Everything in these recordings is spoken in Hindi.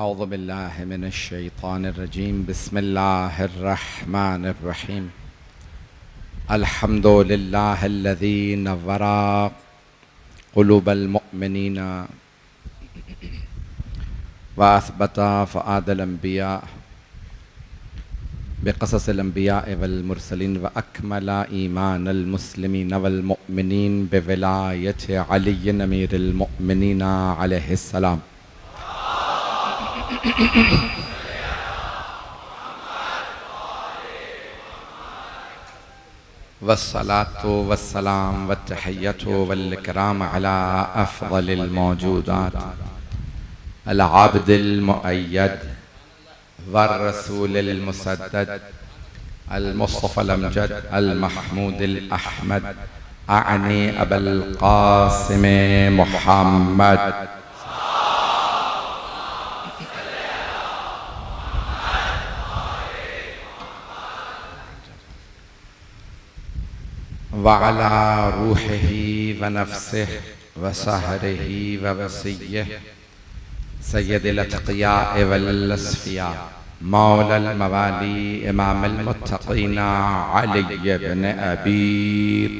अऊज़ु बिल्लाहि मिनश शैतानिर रजीम बिस्मिल्लाहिर रहमानिर रहीम अल्हम्दुलिल्लाहिल्लज़ी नव्वरा क़ुलूबल मुअमिनीना व असबता फ़ुआदल अंबिया बिक़ससिल अंबिया वल मुरसलीन व अकमला ईमानल मुस्लिमीन वल मुअमिनीन बिविलायति अली अमीरुल मुअमिनीन अलैहिस्सलाम। वस्सलातु वस्सलाम वत्तहिय्यतु वल इकराम अला अफ़ज़लिल मौजूदात अल आब्दिल मुअय्यद वर रसूलिल मुसद्दद अल मुस्तफ़ल अमजद अल महमूदिल अहमद अअनी अबुल क़ासिम मुहम्मद। वअला रूहिही व नफ्सिही व सहरिही व वसिय्यिही सय्यदिल अत्क़ियाए वल अस्फ़िया मौलल मवाली इमामुल मुत्तक़ीन अली इब्न अबी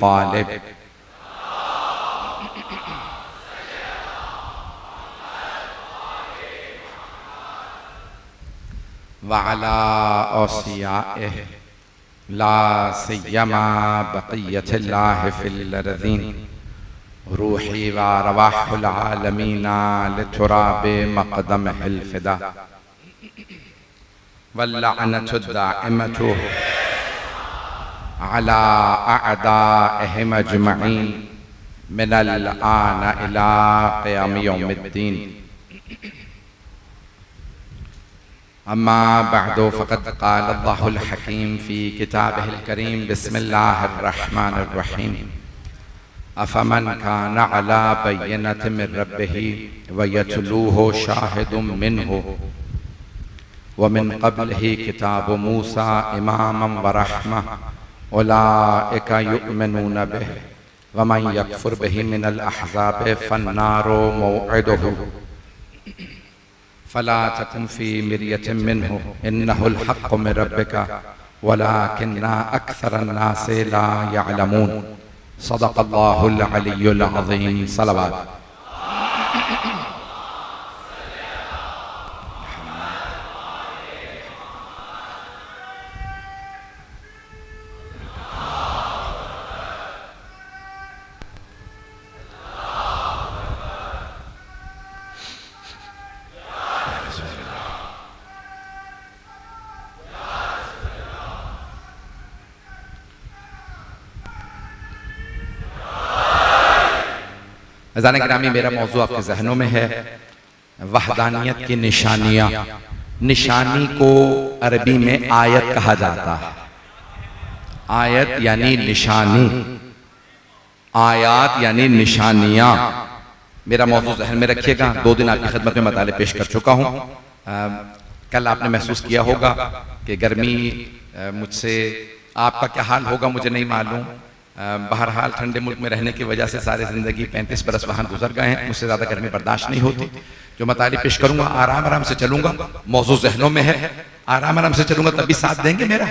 तालिब। वअला औसियाइही ला सिय्यमा बक़िय्यतिल्लाहि फ़िल अर्ज़ीन रूही व अरवाहुल आलमीन लितुराबि मक़दमिहिल फ़िदा वल्लअनतु दाइमतु अला अअदाइहिम अजमईन मिनल आन इला क़ियाम यौमिद्दीन। अम्मा बअदु फ़क़द क़ाल अल्लाहुल हकीम फ़ी किताबिहिल करीम बिस्मिल्लाहिर रहमानिर रहीम अफ़मन कान अला बय्यिनतिन मिन रब्बिही व यतलूहु शाहिदुम मिन्हु व मिन क़ब्लिही किताबु मूसा इमामन व रहमह उलाइका युमिनून बिही व मन यकफ़ुर बिही मिनल अहज़ाबि फ़न्नारु मौइदुहु फ़ला तकुन फ़ी मिर्यतिन मिन्हु इन्नहुल हक़्क़ु मिन रब्बिका वलाकिन्ना अक्सरन्नासि ला यअलमून। सदक़ल्लाहुल अलियुल अज़ीम। सलवात। गिरामी, मेरा मौजू आपके जहनों में है वहदानियत की निशानियां। निशानी को अरबी में आयत कहा जाता है। आयत यानी निशानी, आयात यानी निशानियां। मेरा मौजू जहन में रखिएगा। 2 दिन आपकी खिदमत में मताले पेश कर चुका हूं। कल आपने महसूस किया होगा कि गर्मी मुझसे, आपका क्या हाल होगा मुझे नहीं मालूम। बहरहाल ठंडे मुल्क में रहने की वजह से सारी ज़िंदगी 35 बरस वहाँ गुजर गए हैं। मुझसे ज़्यादा गर्मी बर्दाश्त नहीं होती। जो मताली पेश करूँगा आराम आराम से चलूँगा। मौजू जहनों में है, आराम आराम से चलूँगा, तभी साथ देंगे मेरा।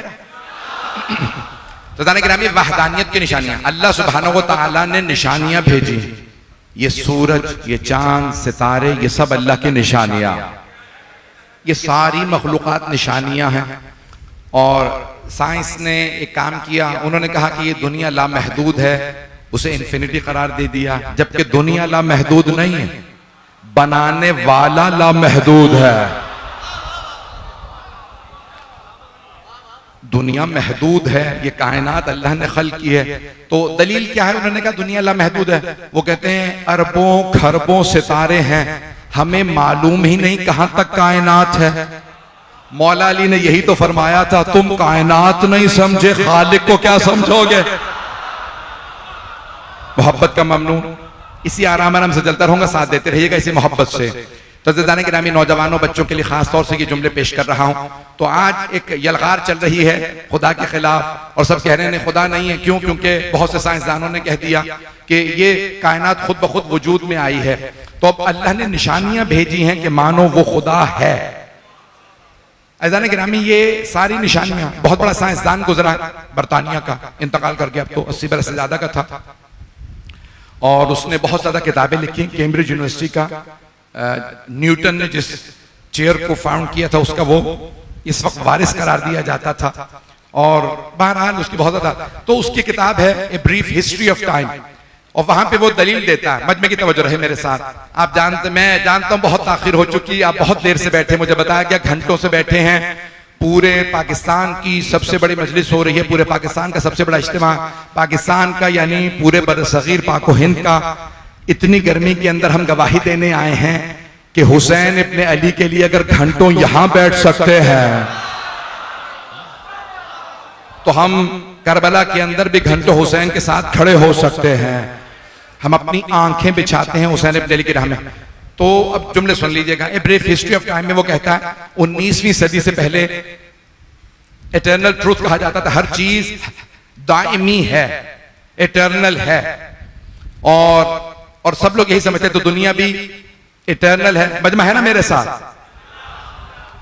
तो गिरामी, वहदानियत की निशानियाँ अल्लाह सुब्हानहू व तआला ने निशानियाँ भेजी। ये सूरज, ये चाँद, सितारे, ये सब अल्लाह की निशानियाँ। ये सारी मखलूक़ात निशानियाँ हैं। और साइंस ने एक काम किया, उन्होंने कहा कि ये दुनिया लामहदूद है, उसे इन्फिनिटी करार दे दिया। जबकि दुनिया लामहदूद नहीं है, बनाने वाला लामहदूद है। दुनिया महदूद है, ये कायनात अल्लाह ने खल्क की है। तो दलील क्या है? उन्होंने कहा दुनिया लामहदूद है। वो कहते हैं अरबों खरबों सितारे हैं, हमें मालूम ही नहीं कहां तक कायनात है। मौला अली ने यही तो फरमाया था, तुम कायनात नहीं समझे, खालिक को क्या समझोगे। मोहब्बत का ममनून। इसी आराम आराम से चलता रहूंगा, साथ देते रहिएगा इसी मोहब्बत से। तो ज़ाने गिरामी, नौजवानों बच्चों के लिए खास तौर से ये जुमले पेश कर रहा हूं। तो आज एक यलगार चल रही है खुदा के खिलाफ, और सब कह रहे हैं खुदा नहीं है। क्यों? क्योंकि बहुत से साइंसदानों ने कह दिया कि ये कायनात खुद ब खुद वजूद में आई है, तो अब अल्लाह ने निशानियां भेजी हैं कि मानो वो खुदा है। अज़ान गिरामी, ये सारी निशानियां, बहुत बड़ा साइंसदान गुजरा बरतानिया का, इंतकाल कर गया, अब तो 80 बरस से ज्यादा का था, और उसने बहुत ज्यादा किताबें लिखी। कैम्ब्रिज यूनिवर्सिटी का न्यूटन ने जिस चेयर को फाउंड किया था उसका वो इस वक्त वारिस करार दिया जाता था, और बहरहाल उसकी बहुत ज्यादा, तो उसकी किताब है a brief history of time, और वहां पे वो दलील देता है। मजमे की तवज्जो रहे मेरे साथ। आप जानते, मैं जानता हूं बहुत ताखिर हो चुकी, आप बहुत देर से बैठे, मुझे बताया गया घंटों से बैठे हैं। पूरे पाकिस्तान की सबसे बड़ी मजलिस हो रही है, पूरे पाकिस्तान का सबसे बड़ा इज्तिमा पाकिस्तान का, यानी पूरे बरसगीर पाक व हिंद का। इतनी गर्मी के अंदर हम गवाही देने आए हैं कि हुसैन इब्ने अली के लिए अगर घंटों यहां बैठ सकते हैं तो हम करबला के अंदर भी घंटों हुसैन के साथ खड़े हो सकते हैं। हम अपनी आंखें बिछाते हैं हुसैन इब्ने अली की राह में। तो अब जुमले सुन लीजिएगा। A brief history of time में वो कहता है 19वीं सदी से पहले इटर्नल ट्रूथ कहा जाता था, हर चीज दायमी है, इटर्नल है, और सब लोग यही समझते हैं, तो दुनिया भी इटर्नल है। मजमा है ना मेरे साथ?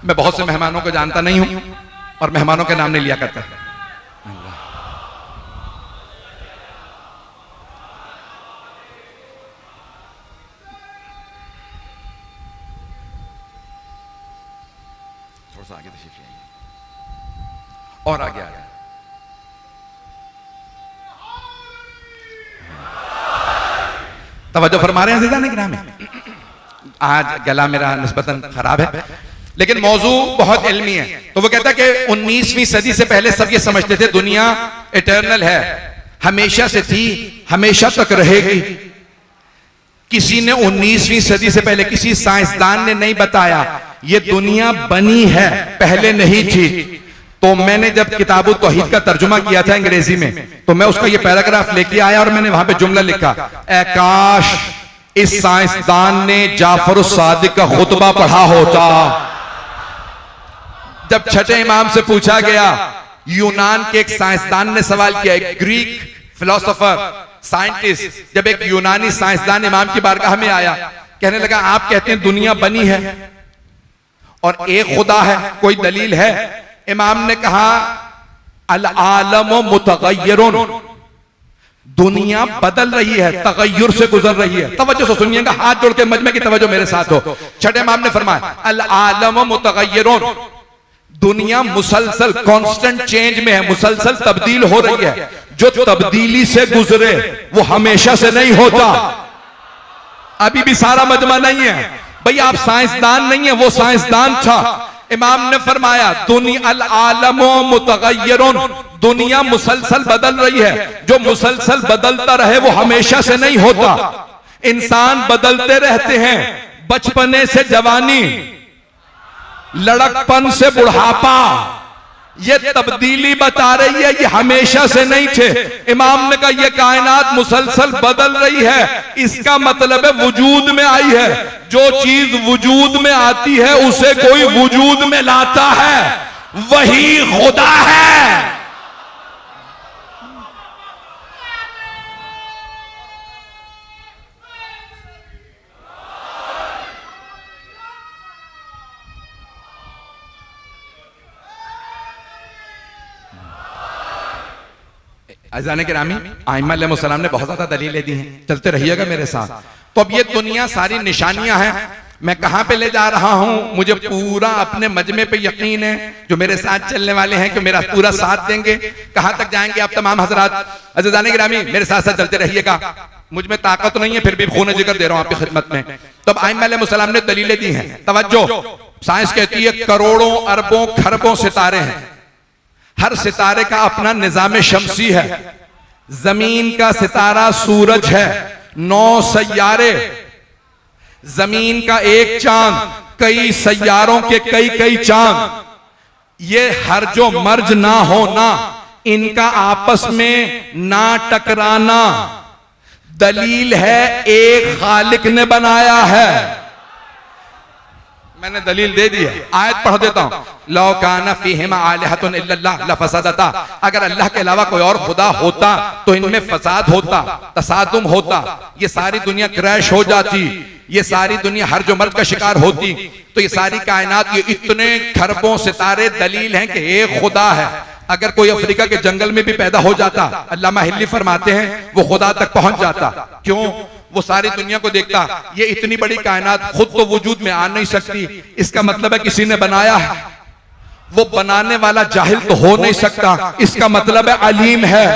मैं बहुत से मेहमानों को जानता नहीं हूं और मेहमानों के नाम नहीं लिया करता। थोड़ा सा आगे तशरीफ ले आइए, और आगे आ जाए। तवज्जो फरमा रहे हैं ज़िंदा नहीं गिरामी? आज गला मेरा निस्बतन खराब है, लेकिन मौजू बहुत इल्मी है। तो वो कहता है कि 19वीं सदी से पहले सब ये समझते थे दुनिया इटर्नल है, हमेशा से थी, हमेशा तक रहेगी। किसी ने 19वीं सदी से पहले, किसी साइंसदान ने नहीं बताया ये दुनिया बनी है, पहले नहीं थी। तो मैंने जब किताबुत तौहीद का तर्जुमा किया था अंग्रेजी में, तो मैं उसका ये पैराग्राफ लेके आया और मैंने वहां पे जुमला लिखा, ए काश इस साइंसदान ने जाफर सादिक का खुतबा पढ़ा होता। जब छठे इमाम से पूछा गया, यूनान के एक साइंसदान ने सवाल किया, एक ग्रीक फिलोसोफर साइंटिस्ट, जब एक यूनानी साइंसदान इमाम की बारगाह में आया, कहने लगा आप कहते हैं दुनिया बनी है और एक खुदा है, कोई दलील है? इमाम ने कहा अल आलम मुतगय्यरुन, दुनिया बदल रही है, तगय्युर से गुजर रही है। तवज्जो से सुनिएगा, हाथ जोड़ के मजमे की तवज्जो मेरे साथ हो। छठे इमाम ने फरमाया अल आलम मुतगय्यरुन, दुनिया मुसलसल कांस्टेंट चेंज में है, मुसलसल तब्दील हो रही है। जो तब्दीली से गुजरे वो हमेशा से नहीं होता। अभी भी सारा मजमा नहीं है भाई, आप साइंसदान नहीं है, वो साइंसदान था। इमाम ने फरमाया दुनिया अल आलमो मुतगय्यरुन, दुनिया मुसलसल बदल रही है, जो मुसलसल बदलता रहे वो हमेशा से नहीं होता। इंसान बदलते रहते हैं, बचपने से जवानी, लड़कपन से बुढ़ापा, ये तब्दीली बता रही है, ये हमेशा से नहीं थे। इमाम ने कहा ये कायनात मुसलसल बदल रही है, इसका मतलब है वजूद में आई है। जो चीज वजूद में आती है उसे कोई वजूद में लाता है, वही खुदा है। अज़ान गिरामी, आइम्मा अलैहिस्सलाम ने बहुत ज्यादा दलीलें दी हैं, चलते रहिएगा मेरे साथ। तो अब ये दुनिया सारी निशानियां हैं। मैं कहां पे ले जा रहा हूं, मुझे पूरा अपने मजमे पे यकीन है, जो मेरे साथ चलने वाले हैं कि मेरा पूरा साथ देंगे। कहां तक जाएंगे आप तमाम हजरात? अज़ान गिरामी, मेरे साथ साथ चलते रहिएगा। मुझ में ताकत नहीं है, फिर भी खून जिगर दे रहा हूं आपकी खिदमत में। तो अब आइम्मा अलैहिस्सलाम ने दलीलें दी हैं। तवज्जो, साइंस कहती है करोड़ों अरबों खरबों सितारे हैं, हर सितारे का अपना निजाम शमसी है। जमीन का सितारा सूरज है, 9 सैयारे, जमीन का एक चांद, कई सैयारों के कई कई चांद। ये हर जो मर्ज ना होना, इनका आपस में ना टकराना, दलील है एक खालिक ने बनाया है। मैंने दलील दे दी है, आयत पढ़ देता हूं। लौ काना फीहिमा आलिहतुन इल्लल्लाह लफसदता, अगर अल्लाह के अलावा कोई और खुदा होता तो इनमें फसाद होता, तसादुम होता, ये सारी दुनिया क्रैश हो जाती, ये सारी दुनिया हर जो मर्द का शिकार होती। तो ये सारी कायनात, ये इतने खरबों सितारे दलील हैं कि एक खुदा है। अगर कोई अफ्रीका के जंगल में भी पैदा हो जाता, अल्लामा हिल्ली फरमाते हैं वो खुदा तक पहुंच जाता। क्यों? वो सारी दुनिया को देखता, ये इतनी बड़ी कायनात खुद तो वजूद में आ नहीं सकती, इसका मतलब है किसी ने बनाया है। वो बनाने वाला जाहिल तो हो नहीं सकता, इसका मतलब है अलीम है।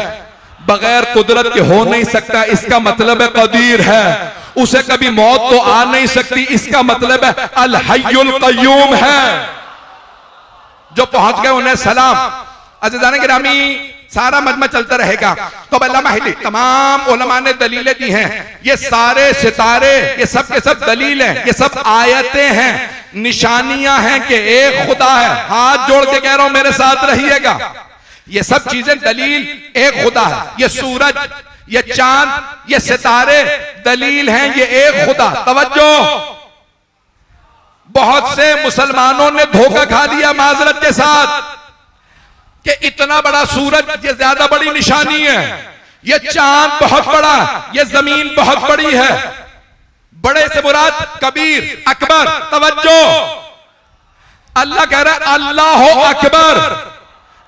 बगैर कुदरत के हो नहीं सकता, इसका मतलब है कदीर है। उसे कभी मौत तो आ नहीं सकती, इसका मतलब है अल हय्युल कय्यूम है। जो पहुंच गए उन्हें सलाम। अज़ीज़ान गिरामी, सारा मजमा चलता रहेगा। तो अल्लामा हिल्ली तमाम उलमा ने दलीलें दी हैं। ये सारे सितारे, ये सब के सब दलील हैं, ये सब आयतें हैं, निशानियां हैं कि एक खुदा है। हाथ जोड़ के कह रहा हूं, मेरे साथ रहिएगा। ये सब चीजें दलील एक खुदा है। ये सूरज, ये चांद, ये सितारे दलील हैं, ये एक खुदा। तवज्जो, बहुत से मुसलमानों ने धोखा खा लिया माजरत के साथ कि इतना बड़ा सूरज ये ज्यादा बड़ी निशानी है, ये चांद बहुत बड़ा, ये जमीन बहुत बड़ी है। बड़े से मुराद कबीर, अकबर। तवज्जो, अल्लाह कह रहा है अल्लाह अकबर,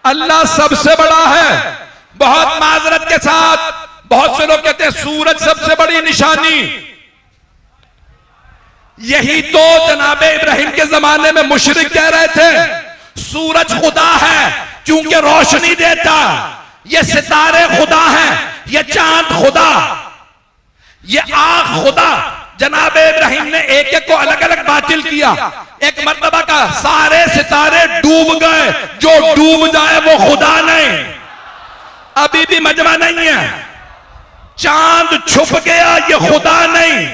अल्लाह सबसे बड़ा है। बहुत माजरत के साथ बहुत से लोग कहते हैं सूरज सबसे बड़ी निशानी। यही तो जनाबे इब्राहिम के जमाने में मुशरिक कह रहे थे, सूरज खुदा है क्योंकि रोशनी देता, ये सितारे खुदा हैं, ये चांद खुदा, ये आग खुदा। जनाबे इब्राहिम ने एक एक को अलग अलग बातिल किया। एक मर्तबा का सारे सितारे डूब गए, जो डूब जाए वो खुदा नहीं। अभी भी मजमा नहीं है। चांद छुप गया, ये खुदा नहीं।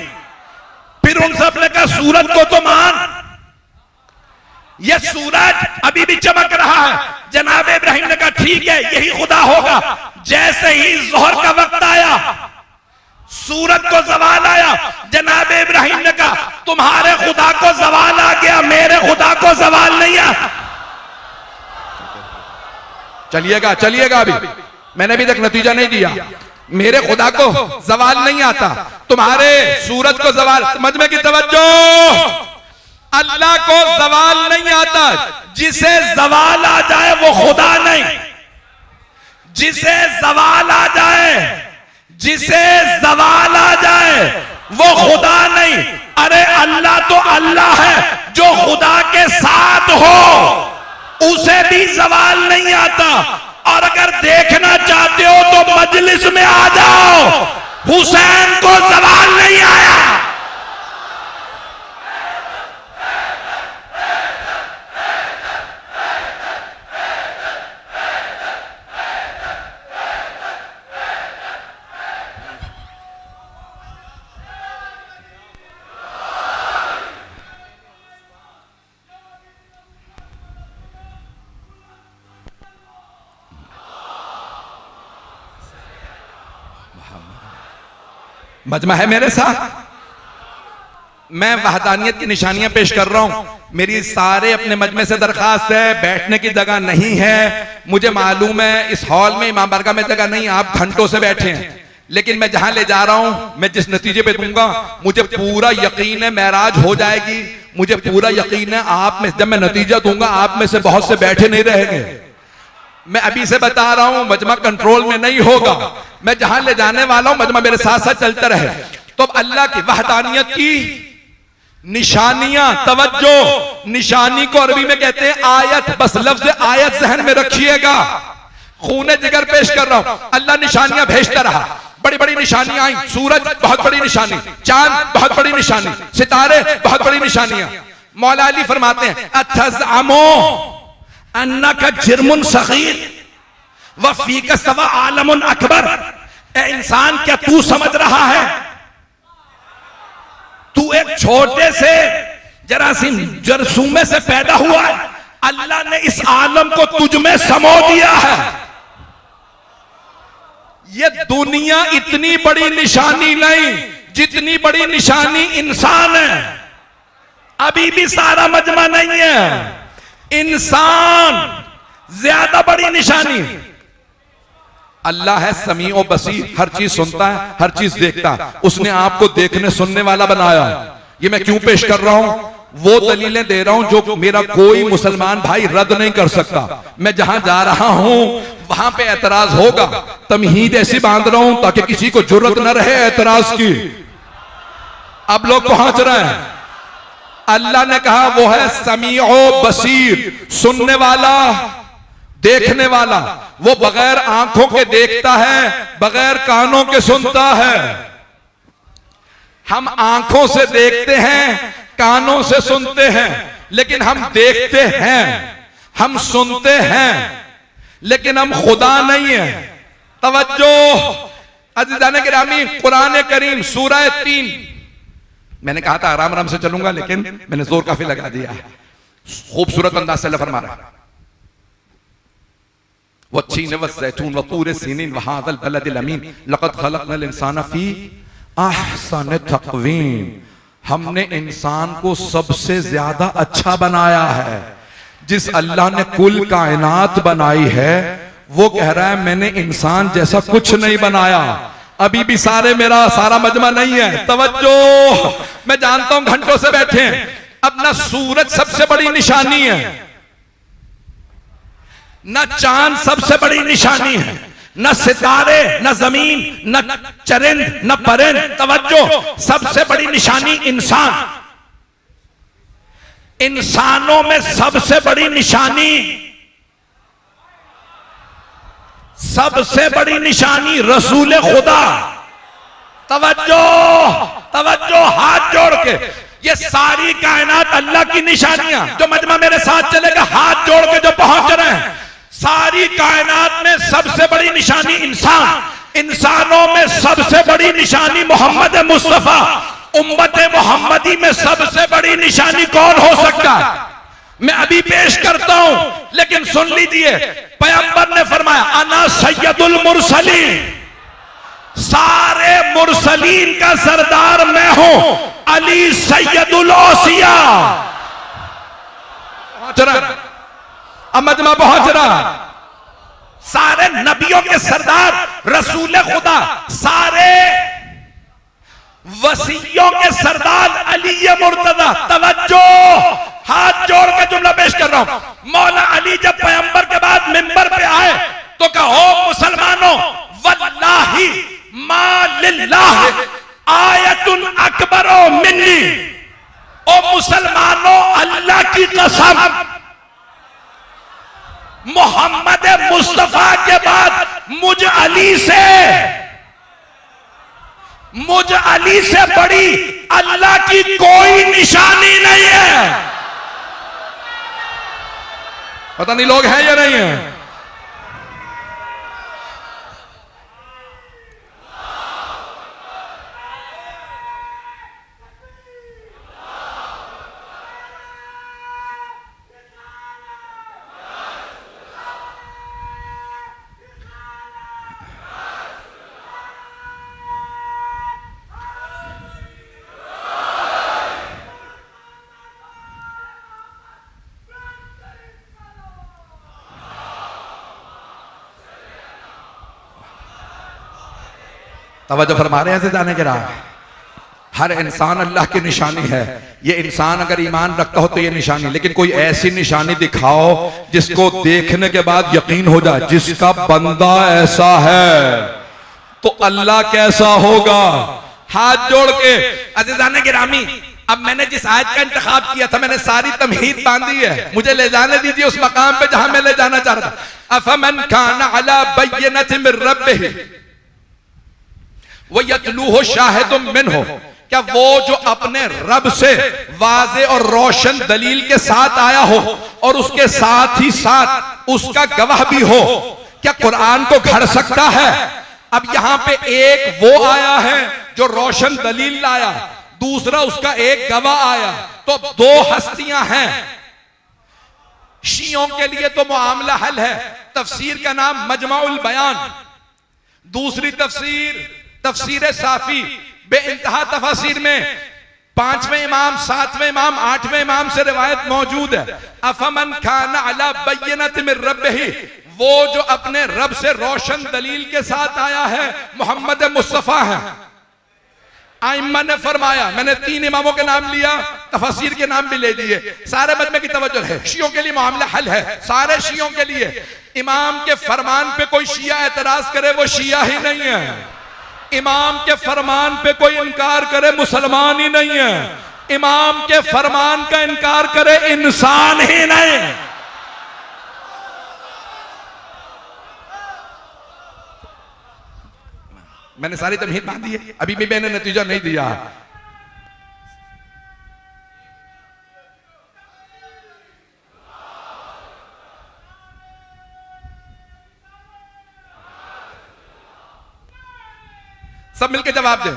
फिर उन सब ने कहा सूरज को तो मान, ये सूरज अभी भी चमक रहा है। जनाब इब्राहिम ने कहा ठीक है, यही खुदा होगा। जैसे ही जोहर का वक्त आया, सूरज को जवाल आया, जनाब इब्राहिम ने कहा तुम्हारे खुदा को जवाल आ गया, मेरे खुदा को जवाल नहीं आ। चलिएगा चलिएगा, अभी मैंने अभी तक नतीजा नहीं दिया। मेरे खुदा को जवाल नहीं आता, तुम्हारे सूरज को जवाल। समझ में की तवज्जो, अल्लाह को जवाल नहीं आता। जिसे जवाल आ जाए वो खुदा नहीं, जिसे जवाल आ जाए, जिसे जवाल आ जाए वो खुदा नहीं। अरे अल्लाह तो अल्लाह है, जो खुदा के साथ हो उसे भी जवाल नहीं आता। और अगर देखना चाहते हो तो मजलिस में आ जाओ, हुसैन को जवाल नहीं आया। मजमा है मेरे साथ। मैं वहदानियत की निशानियां पेश कर रहा हूं। मेरी सारे अपने मजमे से दरखास्त है, बैठने की जगह नहीं है। मुझे मालूम है इस हॉल में, इमाम बारगाह में जगह नहीं, आप घंटों से बैठे हैं। लेकिन मैं जहां ले जा रहा हूं, मैं जिस नतीजे पे दूंगा, मुझे पूरा यकीन है मेराज हो जाएगी। मुझे पूरा यकीन है आप में, जब मैं नतीजा दूंगा आप में से बहुत से बैठे नहीं रहेंगे। मैं अभी से बता रहा हूं, मजमा कंट्रोल में नहीं होगा। मैं जहां ले जाने वाला हूं, मजमा मेरे साथ साथ चलता रहे। तो अल्लाह की वहदानियत की निशानियां, तवज्जो, निशानी को अरबी में कहते हैं आयत। बस लफ्ज आयत जहन में रखिएगा। खूने जिगर पेश कर रहा हूं। अल्लाह निशानियां भेजता रहा, बड़ी बड़ी निशानियां आई। सूरज बहुत बड़ी निशानी, चांद बहुत बड़ी निशानी, सितारे बहुत बड़ी निशानियां। मौला अली फरमाते हैं अतज़अमो अन्नका जिर्मुन सगीर व फीका सवा आलमुन अकबर। ए इंसान, क्या तू समझ रहा है तू एक छोटे से जरासीम जरसूमे से पैदा हुआ है, अल्लाह ने इस आलम को तुझ में समो दिया है। ये दुनिया इतनी बड़ी निशानी नहीं जितनी बड़ी निशानी इंसान है। अभी भी सारा मजमा नहीं है। इंसान ज्यादा बड़ी निशानी। अल्लाह है समी और बसीर, हर चीज सुनता है, हर चीज देखता है। उसने आपको देखने सुनने वाला बनाया। ये मैं क्यों पेश कर रहा हूं? वो दलीलें दे रहा हूं जो मेरा कोई मुसलमान भाई रद्द नहीं कर सकता। मैं जहां जा रहा हूं वहां पे एतराज होगा, तमहीद ऐसी बांध रहा हूं ताकि किसी को जुर्रत न रहे एतराज की। अब लोग पहुंच रहे हैं। अल्लाह ने कहा वो है समीओ बसीर, सुनने वाला, देखने वाला। वो बगैर आंखों के देखता है, बगैर कानों के सुनता है। हम आंखों से देखते हैं, कानों से सुनते हैं, लेकिन हम देखते हैं, हम सुनते हैं, लेकिन हम खुदा नहीं है। तवज्जो अज़ीज़ान गिरामी, कुरान करीम सूरह 3, मैंने कहा था आराम आराम से चलूंगा, लेकिन मैंने जोर काफी लगा दिया है। खूबसूरत अंदाज से फरमा रहा है, वत्तीन वज़्ज़ैतून वतूर सीनीन वहाज़ल बलदिल अमीन लक़द ख़लक़नल इंसान फ़ी अहसन तक़वीम। हमने इंसान को सबसे ज्यादा अच्छा बनाया है। जिस अल्लाह ने कुल कायनात बनाई है वो कह रहा है मैंने इंसान जैसा कुछ नहीं बनाया। अभी भी मेरा सारा मजमा नहीं है। तवज्जो, मैं जानता हूं घंटों से बैठे हैं। अब ना सूरज सबसे बड़ी निशानी है, न चांद सबसे बड़ी निशानी है, न सितारे, न जमीन, न चरिंद, न परिंद। तवज्जो, सबसे बड़ी निशानी इंसान। इंसानों में सबसे बड़ी निशानी, सबसे बड़ी निशानी रसूल खुदा। तवज्जो, तवज्जो, हाथ जोड़ के, ये सारी कायनात अल्लाह की निशानियां। जो मजमा मेरे साथ चलेगा हाथ जोड़ के जो पहुंच रहे हैं, सारी कायनात में सबसे बड़ी निशानी इंसान। इंसानों में सबसे बड़ी निशानी मोहम्मद मुस्तफा। उम्मत मोहम्मदी में सबसे बड़ी निशानी कौन हो सकता है? मैं अभी पेश करता हूं, लेकिन सुन लीजिए। पैगंबर ने फरमाया अना सैयदुल मुरसलीन, सारे मुरसलीन का सरदार मैं हूं। अली सैयदुल औसिया। पहुंच रहा, अब मजमा पहुंच रहा। सारे नबियों के सरदार रसूल खुदा, सारे वसीयों के सरदार अली मुर्तजा। तवज्जो, हाथ जोड़ के जुमला पेश कर रहा हूं। मौला अली जब पैगंबर के बाद मिंबर पे आए तो कहो मुसलमानों, वल्लाही मा लिल्लाह आयतुन अकबरो मिन्नी। ओ मुसलमानों, अल्लाह की कसम, मोहम्मद मुस्तफा के बाद मुझ अली से बड़ी अल्लाह की कोई निशानी नहीं है। पता नहीं लोग हैं या नहीं है। तवज्जो फरमा रहे हैं जाने के राह। हर इंसान अल्लाह की निशानी है। ये इंसान अगर ईमान रखता हो तो ये निशानी, लेकिन कोई ऐसी निशानी दिखाओ जिसको देखने के बाद यकीन हो जाए जिसका बंदा ऐसा है तो अल्लाह कैसा होगा। हाथ जोड़ के अज़ीज़ान गिरामी, अब मैंने जिस आयत का इंतखाब किया था मैंने सारी तमहीद बांधी है। मुझे ले जाने दीजिए उस मकाम पे जहां मैं ले जाना चाह रहा था। अफमन काना अला बय्यनतिन मिन रब्बिही व यतलूहु शाहिदुम मिनहु, क्या वो जो अपने रब से वाज़े और रोशन दलील के साथ आया हो और उसके साथ ही साथ उसका गवाह भी हो, क्या कुरान को घड़ सकता है? अब यहां पे एक वो आया है जो रोशन दलील लाया, दूसरा उसका एक गवाह आया, तो दो हस्तियां हैं। शियों के लिए तो मामला हल है। तफसीर का नाम मजमाउल बयान, दूसरी तफसीर तफसीर साफी। बेइंतहा तफसीर में पांचवें इमाम, सातवें इमाम, आठवें इमाम से रिवायत मौजूद है, अफमन खाना अला बय्यनत मिन रब्बिही, वो जो अपने रब से रोशन दलील के साथ आया है, मोहम्मद मुस्तफा है। आइम्मा ने फरमाया, मैंने तीन इमामों के नाम लिया, तफसीर के नाम भी ले दिए, सारे मजमे की तवज्जो है, शियों के लिए मामला हल है, सारे शियों के लिए। इमाम के फरमान पे कोई शिया एतराज करे वो शिया ही नहीं है, इमाम के फरमान पे कोई इनकार करे मुसलमान ही नहीं है, इमाम के फरमान का इनकार करे इंसान ही नहीं। मैंने सारी तमहीद बांध दी है, अभी भी मैंने नतीजा नहीं दिया। सब मिलके जवाब दें।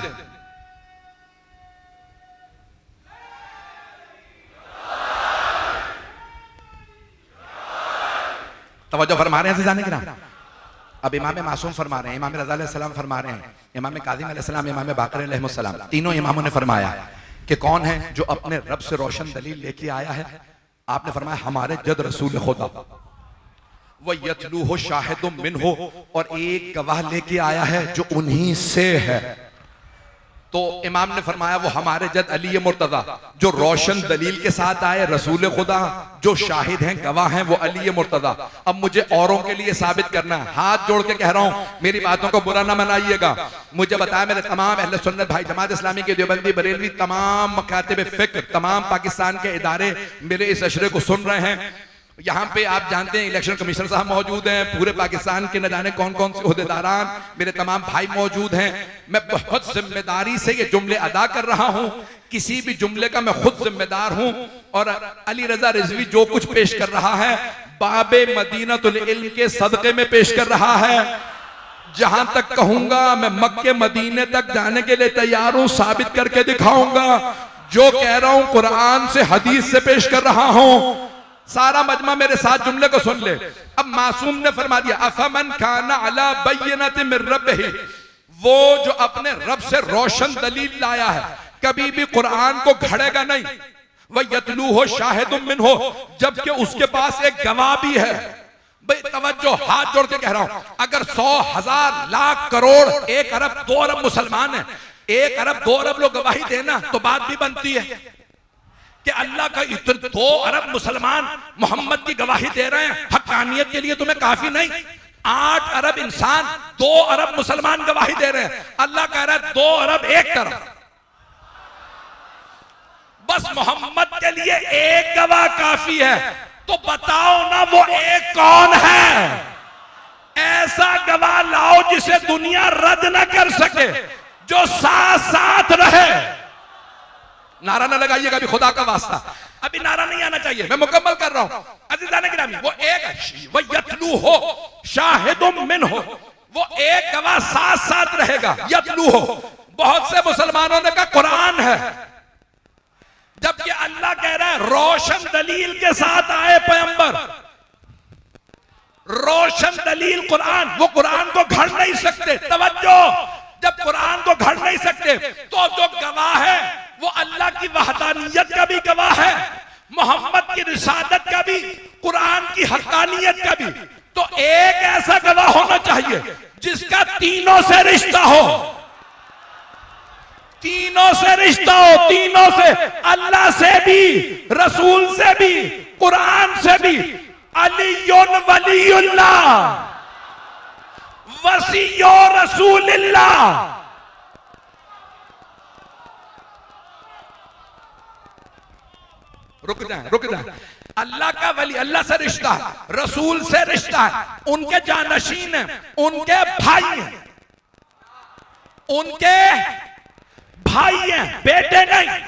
तवज्जो फरमा रहे हैं जाने की ना। अब इमाम मासूम फरमा रहे हैं, इमाम रज़ा अलैहिस्सलाम फरमा रहे हैं, इमाम काज़िम अलैहिस्सलाम, इमाम बाक़र अलैहिस्सलाम, तीनों इमामों ने फरमाया कि कौन है जो अपने रब से रोशन दलील लेके आया है। आपने फरमाया हमारे जद रसूल खुदा, वह यतलू हो शाहिदुम मिन हो, और एक गवाह लेके आया है जो उन्हीं से है। तो इमाम ने फरमाया वो हमारे जद अली मुर्तज़ा, जो रोशन दलील के साथ आए रसूल खुदा, जो शाहिद हैं, गवाह हैं, वो अली मुर्तज़ा। अब मुझे औरों के लिए साबित करना है, हाथ जोड़ के कह रहा हूं, मेरी बातों को बुरा ना मनाइएगा। मुझे बताया मेरे तमाम अहले सुन्नत भाई, जमात इस्लामी के देवबंदी, बरेलवी, तमाम मकातिब फिक्र, तमाम पाकिस्तान के इदारे मेरे इस अशरे को सुन रहे हैं। यहाँ पे आप जानते हैं इलेक्शन कमिश्नर साहब मौजूद हैं, पूरे पाकिस्तान के न जाने कौन कौन से ओहदेदारान, मेरे तमाम भाई मौजूद हैं। मैं बहुत जिम्मेदारी से ये जुमले अदा कर रहा हूँ, किसी भी जुमले का मैं खुद जिम्मेदार हूँ। और अली रजा रिजवी जो कुछ पेश कर रहा है, बाबे मदीनतुल इल्म के सदक़े में पेश कर रहा है। जहां तक कहूंगा मैं मक्के मदीने तक जाने के लिए तैयार हूं, साबित करके दिखाऊंगा। जो कह रहा हूं कुरान से, हदीस से पेश कर रहा हूं। सारा मजमा मेरे साथ जुमले को सुन ले। अब मासूम ने फरमा दिया, अफमन खाना अला बय्यनत मिन रब्बिही, वो जो अपने रब से रोशन दलील लाया है, कभी भी कुरान को घड़ेगा नहीं। वह यतलू हो शाहिदुम मिन हो, जबकि उसके पास एक गवाह भी है। भाई तवज्जो, हाथ जोड़ के कह रहा हूं, अगर 100, 1000, लाख, करोड़, 1 अरब, 2 अरब मुसलमान है, 1 अरब, 2 अरब लोग गवाही देना तो बात भी बनती है कि अल्लाह का इतने 2 अरब मुसलमान मोहम्मद की गवाही दे रहे हैं, हक्कानियत के लिए तुम्हें काफी नहीं? 8 अरब इंसान, 2 अरब मुसलमान गवाही दे रहे हैं, अल्लाह कह रहा है 2 अरब एक तरफ। बस मोहम्मद के लिए एक गवाह काफी है। तो बताओ ना वो एक कौन है? ऐसा गवाह लाओ जिसे दुनिया रद्द न कर सके, जो साथ साथ रहे। नारा ना लगाइएगा अभी, खुदा का वास्ता, अभी नारा नहीं आना चाहिए, मैं मुकम्मल कर रहा हूं। अज़ीज़ान गिरामी, वो एक, वो यतलू हो शाहिदुम मिन हो, वो एक गवाह साथ साथ रहेगा। यतलू हो, बहुत से मुसलमानों ने कहा कुरान है, जबकि अल्लाह कह रहा है रोशन दलील के साथ आए पैगंबर, रोशन दलील कुरान। वो कुरान को घड़ नहीं सकते। तवज्जो, जब कुरान को घड़ नहीं सकते तो जो गवाह है वो अल्लाह की वहदानियत का भी गवाह है, मोहम्मद की रिसालत का भी, कुरान की हक्कानियत का भी। तो एक ऐसा गवाह होना चाहिए जिसका तीनों से रिश्ता हो, तीनों से रिश्ता हो, तीनों से, अल्लाह से भी, रसूल से भी, कुरान से भी। अलीयुन वलीयुल्लाह वसीयो रसूलिल्लाह। रुक जाए। अल्लाह का वली, अल्लाह से रिश्ता है, रसूल से रिश्ता है, उनके जानशीन हैं, उनके भाई हैं, उनके भाई हैं, बेटे नहीं।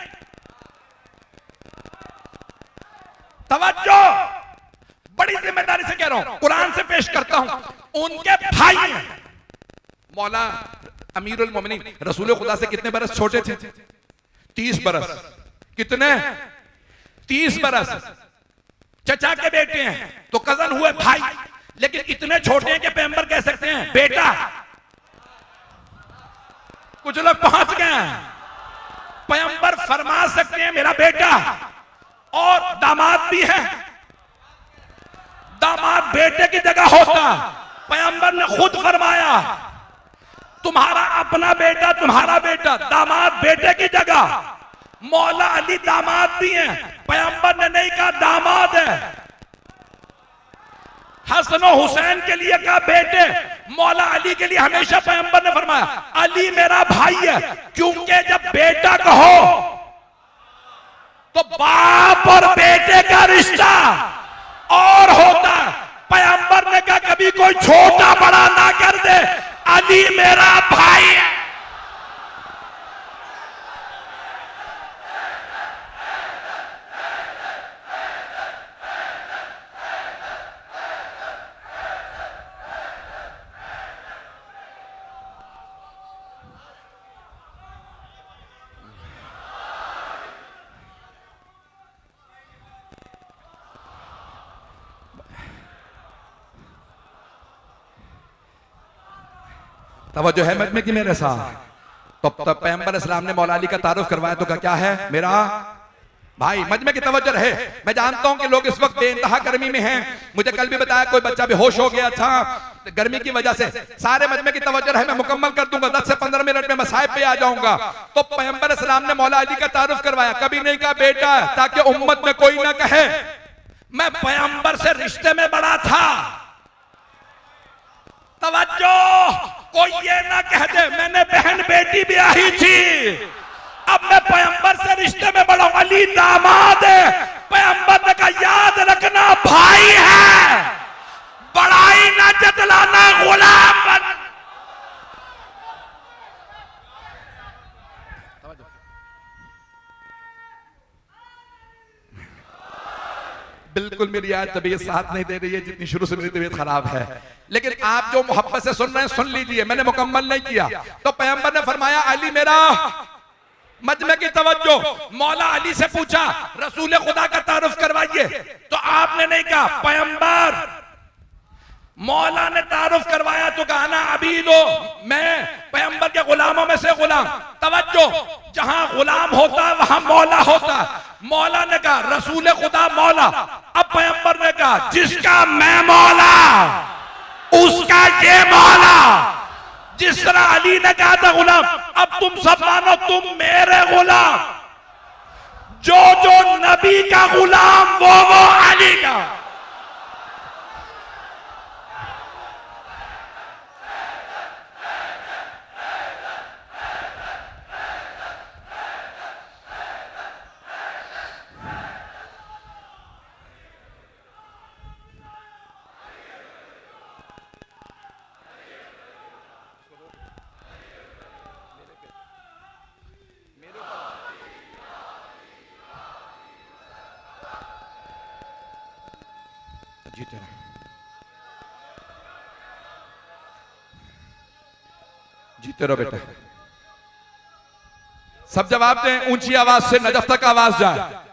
तवज्जो, बड़ी जिम्मेदारी से कह रहा हूं, कुरान से पेश करता हूं, उनके भाई हैं। मौला अमीरुल मोमिनीन रसूल खुदा से कितने बरस छोटे थे? 30 बरस। कितने? 30 बरस। चचा के बेटे हैं तो कजन हुए भाई, लेकिन इतने छोटे हैं कि पैगंबर कह सकते हैं बेटा। कुछ लोग पहुंच गए हैं, पैगंबर फरमा सकते हैं मेरा बेटा, और दामाद भी है, दामाद बेटे की जगह होता। पैगंबर ने खुद फरमाया तुम्हारा अपना बेटा, तुम्हारा बेटा, दामाद बेटे की जगह। मौला अली दामाद भी हैं, पैगंबर ने नहीं कहा दामाद है। हसन और हुसैन के लिए कहा बेटे, मौला अली के लिए हमेशा पैगंबर ने फरमाया अली मेरा भाई है, क्योंकि जब बेटा कहो तो बाप और बेटे का रिश्ता और होता है। पैगंबर ने कहा कभी कोई छोटा बड़ा ना कर दे, अली मेरा भाई है। तवज्जो है मजमे की मेरे साथ। तो पैगंबर इस्लाम ने मौला अली का तारुफ करवाया तो क्या है मेरा भाई। मजमे की तवज्जो रहे। मैं जानता हूं कि लोग इस वक्त बेइंतहा गर्मी में हैं। मुझे कल भी बताया कोई बच्चा बेहोश हो गया था गर्मी की वजह से। सारे मजमे की तवज्जो रहे, मैं मुकम्मल कर दूंगा, 10 से 15 मिनट में मसाइब पे आ जाऊंगा। तो पैगंबर इस्लाम ने मौला अली का तारुफ करवाया, कभी नहीं कहा बेटा, ताकि उम्मत में कोई ना कहे मैं पैगंबर से रिश्ते में बड़ा था। तवज्जो, कोई ये ना कह दे मैंने बहन बेटी भी आई थी, अब मैं पैगंबर से रिश्ते में बड़ा हूं। अली दामाद है, पैगंबर ने कहा याद रखना भाई है, बड़ाई ना जतलाना, गुलाम बन। बिल्कुल मेरी आज तबीयत साथ नहीं दे रही है जितनी शुरू से मेरी तबीयत खराब है, लेकिन आप जो मोहब्बत से सुन रहे हैं सुन लीजिए। मैंने मुकम्मल नहीं किया। तो पैगंबर ने फरमाया अली मेरा, मजमे की तवज्जो, मौला अली से पूछा रसूल खुदा का तारुफ करवाइए, तो आपने नहीं कहा पैगंबर। मौला ने तारुफ करवाया तो कहा ना अभी दो, मैं पैगंबर के गुलामों में से गुलाम। तवज्जो, जहां गुलाम होता वहां मौला होता। मौला ने कहा रसूल खुदा मौला। अब पैगंबर ने कहा जिसका मैं मौला उसका ये मौला। जिस तरह अली ने कहा था गुलाम, अब तुम सब मानो तुम मेरे गुलाम। जो जो नबी का गुलाम वो अली का। जीते रहो, जीते रहो बेटा। सब जवाब दें ऊंची आवाज से, नजफ तक आवाज जाए।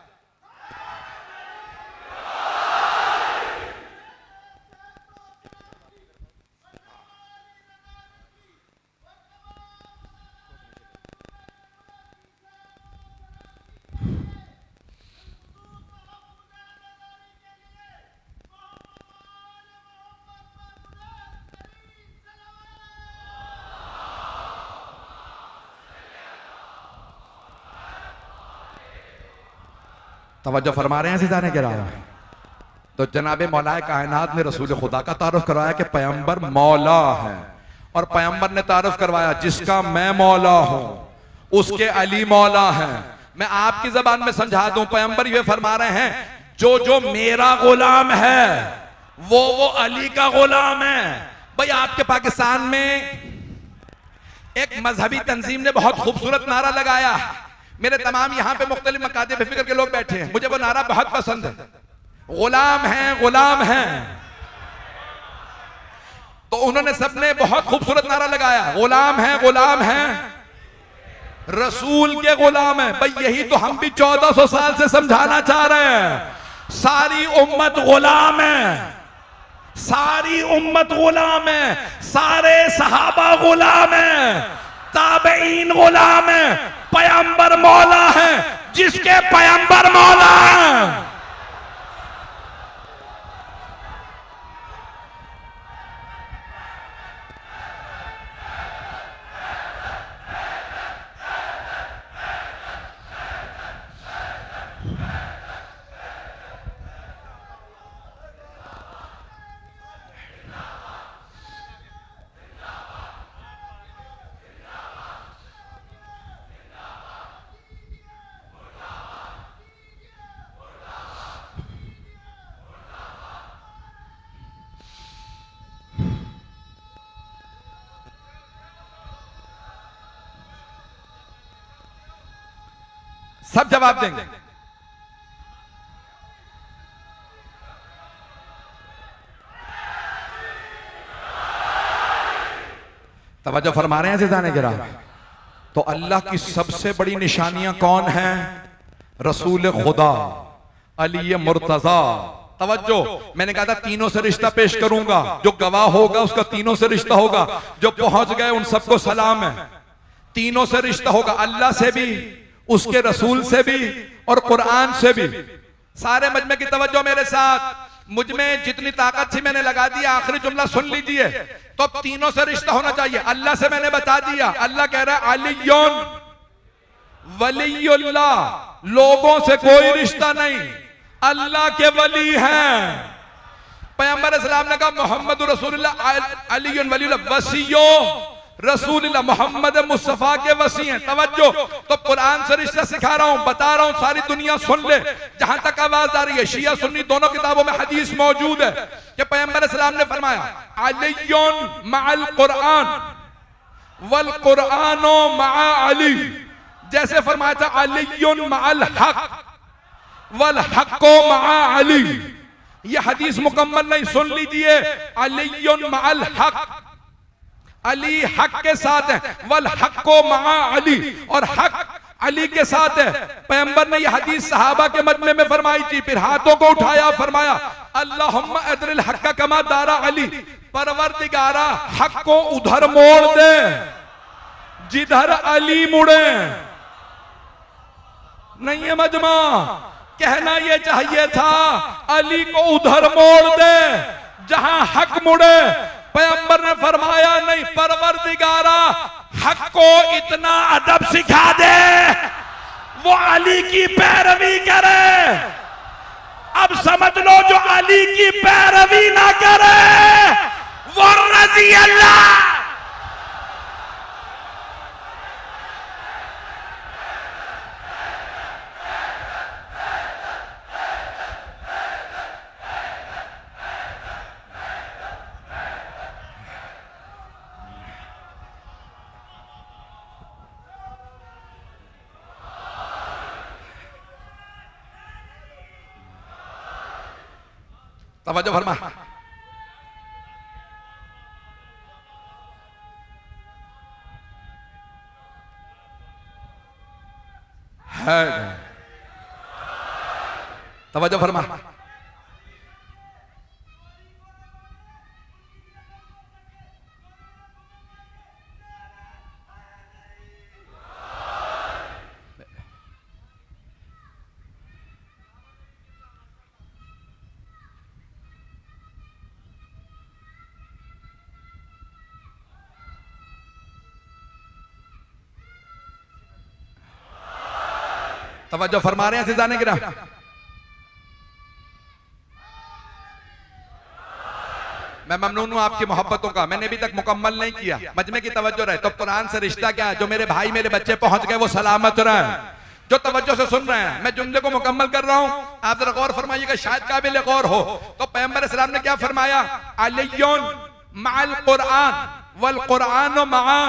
तवज्जो फरमा रहे हैं सितारे के राह। तो जनाबे मौलाए कायनात ने रसूल खुदा का तारुफ करवाया कि पैगंबर मौला है, और पैगंबर ने तारुफ करवाया जिसका मैं मौला हूं उसके अली मौला है। मैं आपकी जबान में समझा दूं, पैगंबर ये फरमा रहे हैं जो जो मेरा गुलाम है वो अली का गुलाम है। भाई आपके पाकिस्तान में एक मजहबी तंजीम ने बहुत खूबसूरत नारा लगाया। मेरे तमाम यहाँ पे मुख्तलिफ मकाते बेफिक्र के लोग बैठे हैं, मुझे वो नारा बहुत पसंद है, गुलाम है गुलाम है। तो उन्होंने सबने बहुत खूबसूरत नारा लगाया, गुलाम है रसूल के गुलाम है। भाई यही तो हम भी 1400 साल से समझाना चाह रहे हैं। सारी उम्मत गुलाम है, सारी उम्मत गुलाम है, सारे सहाबा गुलाम है। ताबईन गुलाम है, पैगंबर मौला है, जिसके पैगंबर मौला है। सब जवाब देंगे। तवज्जो फरमा रहे हैं अज़ीज़ान किराम। तो अल्लाह की सबसे बड़ी निशानियां कौन हैं? रसूल खुदा अली मुर्तजा। तवज्जो, मैंने कहा था तीनों से रिश्ता पेश करूंगा, जो गवाह होगा उसका तीनों से रिश्ता होगा, जो पहुंच गए उन सबको सलाम है। तीनों से रिश्ता होगा, अल्लाह से भी, उसके रसूल से भी और कुरान से भी। सारे मजमे की तवज्जो मेरे साथ, मुझ में जितनी ताकत थी मैंने लगा दिया, आखिरी जुमला सुन लीजिए। तो अब तीनों से रिश्ता होना चाहिए। अल्लाह से मैंने बता दिया, अल्लाह कह रहा है अलीयुन वलीयुल्लाह, लोगों से कोई रिश्ता नहीं, अल्लाह के वली हैं। पैगंबर इस्लाम ने कहा मोहम्मद रसूलुल्लाह अलीयुन वलीयुल्लाह वसीयो रसूलुल्लाह, मोहम्मद मुस्तफा के वसी हैं। तवज्जो, तो कुरान से रिश्ता सिखा रहा हूं, बता रहा हूं, सारी दुनिया सुन ले। जहां तक आवाज आ रही है, शिया सुन्नी दोनों किताबों में हदीस मौजूद है कि पैगंबर इस्लाम ने फरमाया अलीयुन मअल कुरान वल कुरानो मअ अली। जैसे फरमाया था अलीयुन मअल हक वल हक्को मअ अली। यह हदीस मुकम्मल नहीं, सुन लीजिए। अलीयुन मअल हक, अली हक के साथ है, वल हक्को मआ अली, और हक अली के साथ है। पैगंबर ने यह हदीस सहाबा के मजमे में फरमाई थी, फिर हाथों को उठाया, फरमाया अल्लाहुम्मा अदरिल हक्का कमा दारा अली, परवरदिगारा हक को उधर मोड़ दे जिधर अली मुड़े। नहीं है मजमा, कहना यह चाहिए था अली को उधर मोड़ दे जहां हक मुड़े। पैगंबर ने फरमाया नहीं, परवरदिगारा हक को इतना अदब सिखा दे वो अली की पैरवी करे। अब समझ लो, जो अली की पैरवी ना करे वो रजी अल्लाह। तवज्जो फरमा। है तवज्जो फरमा। तवज्जो फरमा रहे हैं अज़ीज़ान किराम। मैं ममनून हूं आपकी मोहब्बतों का, मैंने अभी तक मुकम्मल नहीं किया। मजमे की तवज्जो रहे। तो कुरान से रिश्ता क्या है? जो मेरे भाई मेरे बच्चे पहुंच गए वो सलामत रहे, जो तवज्जो से सुन रहे हैं। मैं जुमले को मुकम्मल कर रहा हूं, आप जरा गौर फरमाइएगा, शायद काबिल गौर हो। तो पैगंबर इस्लाम ने क्या फरमाया? अलीयुन मअल कुरान वल कुरानो मआ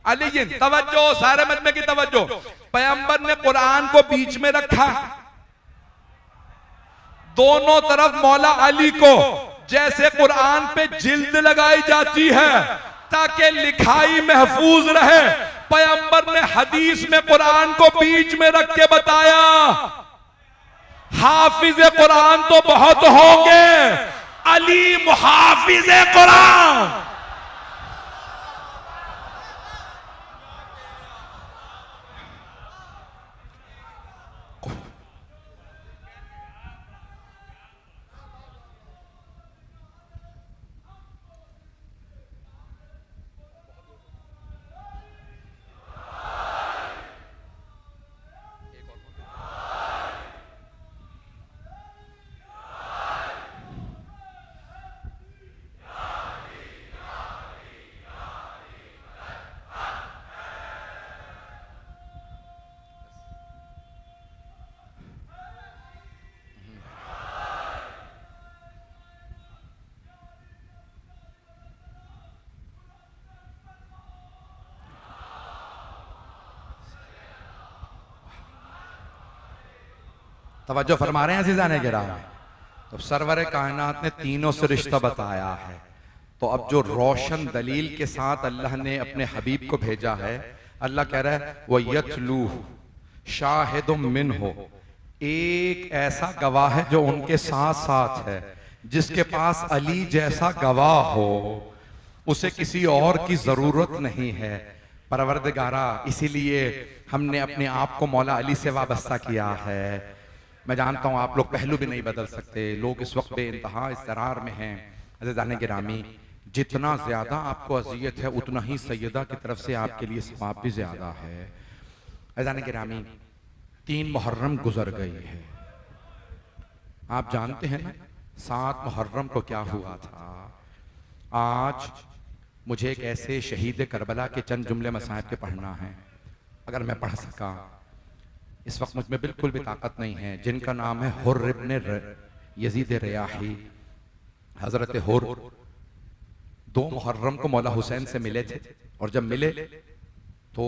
अलीयिन। तवज्जो, सारे मजमे की तवज्जो। पैगंबर ने कुरान को बीच में रखा, दोनों तरफ मौला अली को, जैसे कुरान पे जिल्द लगाई जाती है ताकि लिखाई महफूज रहे। पैगंबर ने हदीस में कुरान को बीच में रख के बताया, हाफिज कुरान तो बहुत होंगे, अली मुहाफिज कुरान। तवज्जो फरमा रहे हैं अज़ीज़ान गिराम। तो सरवर कायनात ने तीनों से रिश्ता बताया है। तो अब जो रोशन दलील के साथ अल्लाह ने अपने हबीब को भेजा है, अल्लाह कह रहा है वो यतलू शाहिदुम मिन्हु, एक ऐसा गवाह है जो उनके साथ साथ है, जिसके पास अली जैसा गवाह हो, उसे किसी और की जरूरत नहीं है। परवरदिगारा, इसीलिए हमने अपने आप को मौला अली से वाबस्ता किया है। मैं जानता हूं आप लोग पहलू भी नहीं बदल सकते, लोग इस वक्त बेइंतहा इसरार में हैं। अज़ीज़ान गिरामी, जितना ज्यादा आपको अजियत है उतना ही सैयदा की तरफ से आपके लिए सवाब भी ज्यादा है। अज़ीज़ान गिरामी, 3 मुहर्रम गुजर गई है। आप जानते हैं ना 7 मुहर्रम को क्या हुआ था। आज मुझे एक ऐसे शहीद करबला के चंद जुमले मसाइब के पढ़ना है, अगर मैं पढ़ सका। इस वक्त मुझ में बिल्कुल भी ताकत नहीं है, जिनका नाम है हुर्र इब्न यजीद रियाही। हजरत हुर्र 2 मुहर्रम को मौला हुसैन से मिले थे, और जब मिले तो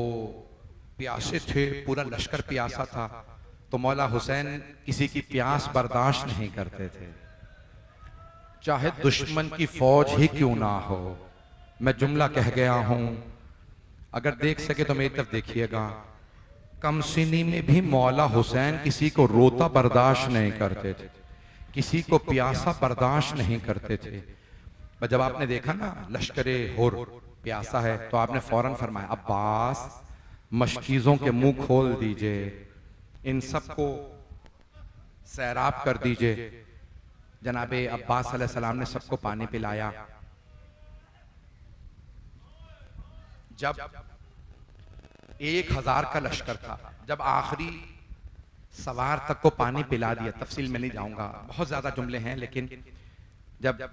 प्यासे थे, पूरा लश्कर प्यासा था। तो मौला हुसैन किसी की प्यास बर्दाश्त नहीं करते थे, चाहे दुश्मन की फौज ही क्यों ना हो। मैं जुमला कह गया हूं, अगर देख सके तो मेरी तरफ देखिएगा। कमसिनी में भी मौला हुसैन किसी को रोता बर्दाश्त नहीं करते थे, किसी को प्यासा बर्दाश्त नहीं करते थे। जब आपने देखा ना लश्करे हुर्र प्यासा है, तो आपने फौरन फरमाया अब्बास मशकीजों के मुंह खोल दीजिए, इन सबको सैराब कर दीजिए। जनाबे अब्बास अलैहिस्सलाम ने सबको पानी पिलाया। जब 1000 का लश्कर था, जब आखिरी सवार तक को पानी पिला दिया, तफसील में नहीं जाऊंगा, बहुत ज्यादा जुमले हैं, लेकिन जब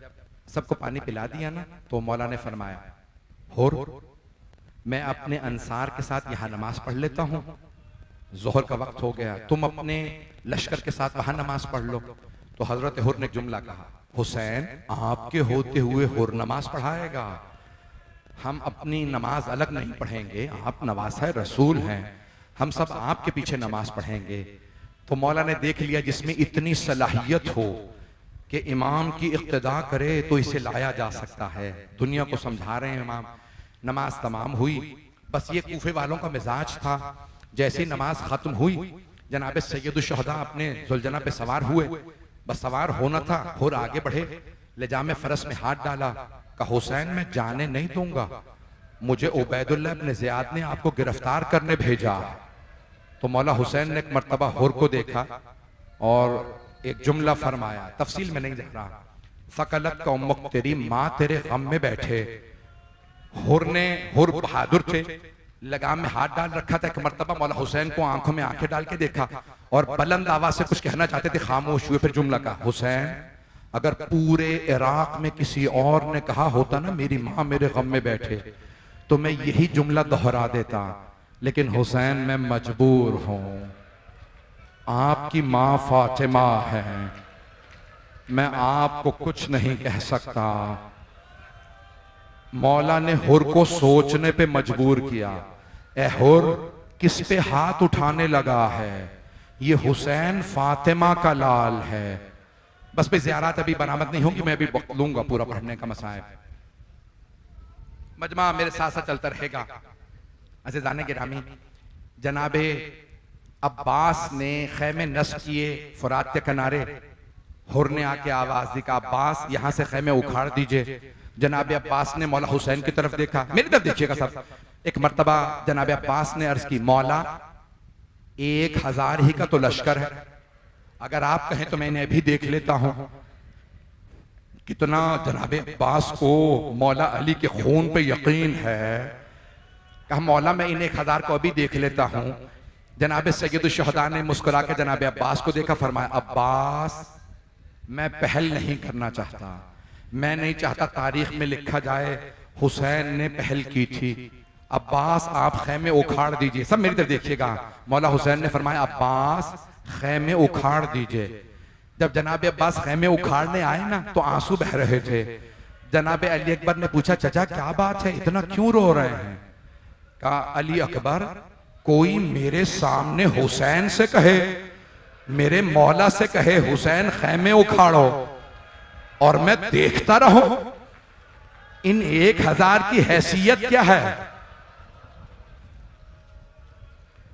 सबको पानी पिला दिया ना, तो मौला ने फरमाया हुर्र, मैं अपने अंसार के साथ यहाँ नमाज पढ़ लेता हूँ, जोहर का वक्त हो गया, तुम अपने लश्कर के साथ वहां नमाज पढ़ लो। तो हजरत हुर्र ने जुमला कहा, हुसैन आपके होते हुए हुर्र नमाज पढ़ाएगा, हम अपनी नमाज अलग नहीं पढ़ेंगे, आप नवासा रसूल हैं, हम सब आपके पीछे नमाज पढ़ेंगे। तो मौला ने देख लिया जिसमें इतनी सलाहियत हो कि इमाम की इक्तदा करे तो इसे लाया जा सकता है। दुनिया को समझा रहे हैं इमाम। नमाज तमाम हुई, बस ये कूफे वालों का मिजाज था, जैसे ही नमाज खत्म हुई जनाब सैयदुल शुहदा अपने जुलजना पे सवार हुए, बस सवार होना था, हुर्र आगे बढ़े, लिजाम फरस में हाथ डाला, कहा हुसैन मैं जाने नहीं दूंगा, मुझे उबैदुल्लाह इब्न ज़ियाद ने आपको गिरफ्तार करने भेजा। तो मौला हुसैन ने एक मर्तबा हुर्र को देखा और एक जुमला फरमाया, तफसील में नहीं जा रहा, फ़कलत का उम्मुक, तेरी माँ तेरे गम में बैठे। हुर्र बहादुर थे, लगाम में हाथ डाल रखा था। एक मर्तबा मौला हुसैन को आंखों में आंखें डाल के देखा और बुलंद आवाज से कुछ कहना चाहते थे, खामोश हुए। फिर जुमला कहा, हुसैन अगर पूरे इराक में किसी और ने कहा होता ना मेरी माँ मेरे गम में बैठे, तो मैं यही जुमला दोहरा देता, लेकिन हुसैन मैं मजबूर हूं, आपकी माँ फातिमा है, मैं आपको कुछ नहीं कह सकता। मौला ने हुर्र को सोचने पे मजबूर किया, ए हुर्र किस पे हाथ उठाने लगा है, ये हुसैन फातिमा का लाल है। बस पे ज़ियारत अभी बरामद नहीं होगी, मैं अभी वक्त लूंगा पूरा पढ़ने का मसाइब। मजमा मेरे साथ साथ चलता रहेगा। अज़ीज़ान गिरामी, जनाबे अब्बास ने खैमे नस्ब किए फुरात के किनारे। हुर्र ने आके आवाज दी, का अब्बास यहाँ से खैमे उखाड़ दीजिए। जनाब अब्बास ने मौला हुसैन की तरफ देखा, मेरी तरफ देखिएगा सब। एक मर्तबा जनाब अब्बास ने अर्ज की, मौला 1000 ही का तो लश्कर है, अगर आप कहें तो मैंने अभी देख लेता हूं। कितना जनाब अब्बास को मौला अली के खून पे यकीन है। कहा मौला मैं इन 1000 को अभी देख लेता हूं। जनाब सैयदुल शुहदा ने मुस्कुरा के जनाब अब्बास को देखा, फरमाया अब्बास मैं पहल नहीं करना चाहता, मैं नहीं चाहता तारीख में लिखा जाए हुसैन ने पहल की थी। अब्बास आप खैमे उखाड़ दीजिए। सब मेरी तरफ देखिएगा। मौला हुसैन ने फरमाया अब्बास खैमे उखाड़ दीजिए। जब जनाब अब्बास खैमे उखाड़ने आए ना, तो आंसू बह रहे थे। जनाब अली अकबर ने पूछा, चचा क्या बात है, इतना क्यों रो रहे हैं? कहा अली अकबर कोई मेरे सामने हुसैन से कहे मेरे मौला से कहे हुसैन खैमे उखाड़ो और मैं देखता रहूं, इन 1000 की हैसियत क्या है।